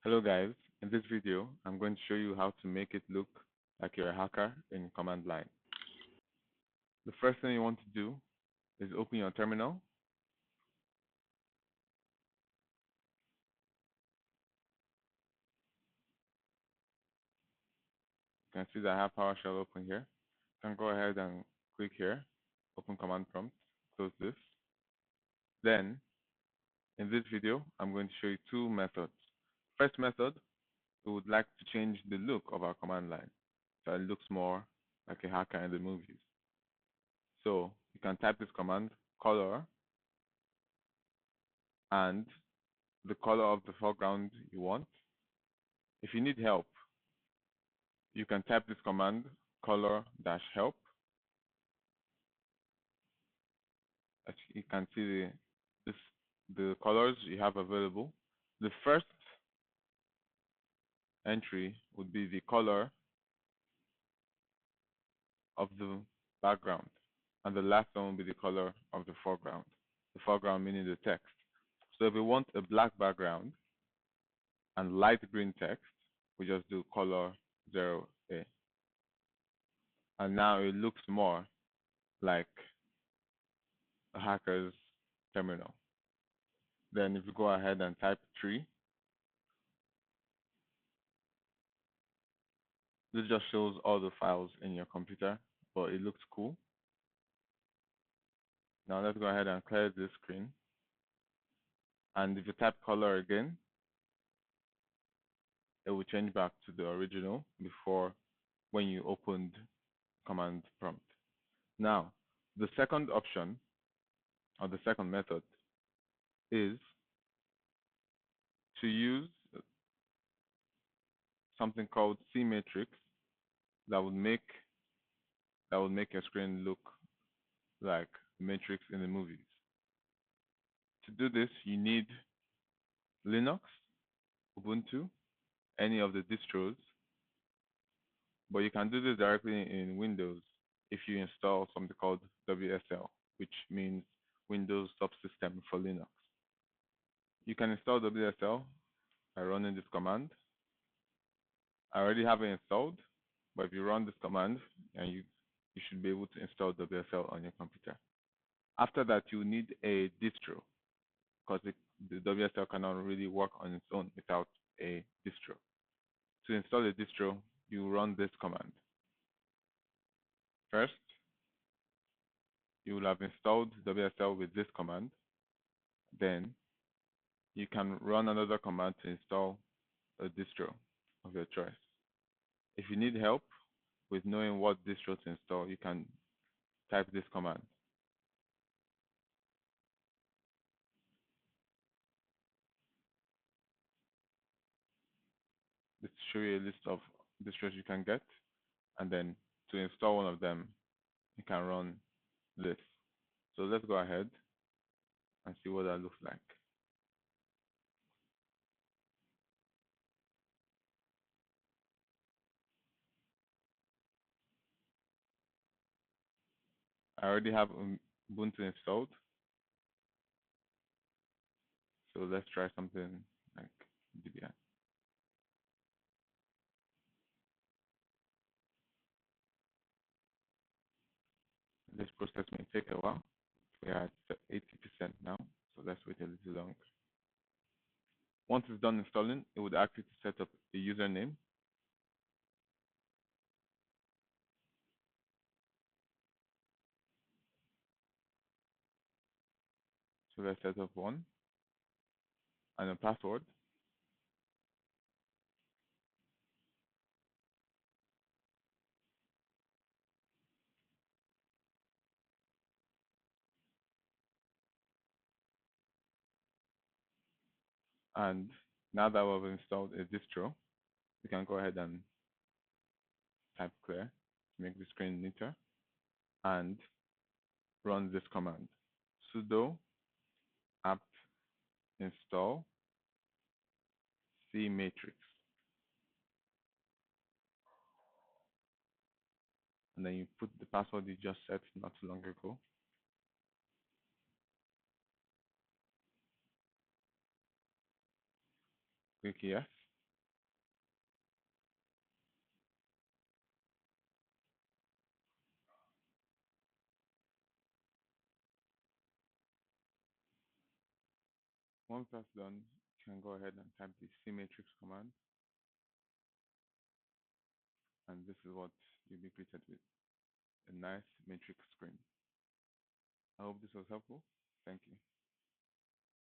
Hello guys, in this video I'm going to show you how to make it look like you're a hacker in command line. The first thing you want to do is open your terminal. You can see that I have PowerShell open here. You can go ahead and click here, open command prompt, close this. Then in this video I'm going to show you two methods. First method, we would like to change the look of our command line so it looks more like a hacker in the movies. So you can type this command, color, and the color of the foreground you want. If you need help, you can type this command, color-help. As you can see the colors you have available. The first entry would be the color of the background, and the last one will be the color of the foreground. The foreground meaning the text. So if we want a black background and light green text, we just do color 0A. And now it looks more like a hacker's terminal. Then if you go ahead and type tree, this just shows all the files in your computer, but it looks cool. Now let's go ahead and clear this screen. And if you type color again, it will change back to the original before when you opened command prompt. Now, the second option or the second method is to use something called C-Matrix that would make your screen look like Matrix in the movies. To do this, you need Linux, Ubuntu, any of the distros, but you can do this directly in Windows if you install something called WSL, which means Windows Subsystem for Linux. You can install WSL by running this command. I already have it installed, but if you run this command, and you should be able to install WSL on your computer. After that, you need a distro, because the WSL cannot really work on its own without a distro. To install a distro, you run this command. First, you will have installed WSL with this command. Then, you can run another command to install a distro of your choice. If you need help with knowing what distro to install, you can type this command. This will show you a list of distros you can get, and then to install one of them, you can run this. So let's go ahead and see what that looks like. I already have Ubuntu installed, so let's try something like Debian. This process may take a while. We are at 80% now, so let's wait a little longer. Once it's done installing, it would ask you to set up a username. So let's set up one, and a password. And now that we've installed a distro, we can go ahead and type clear to make the screen neater and run this command: sudo apt install C-Matrix. And then you put the password you just set not too long ago. Click yes. Once that's done, you can go ahead and type the cmatrix command, and this is what you'll be greeted with, a nice matrix screen. I hope this was helpful. Thank you.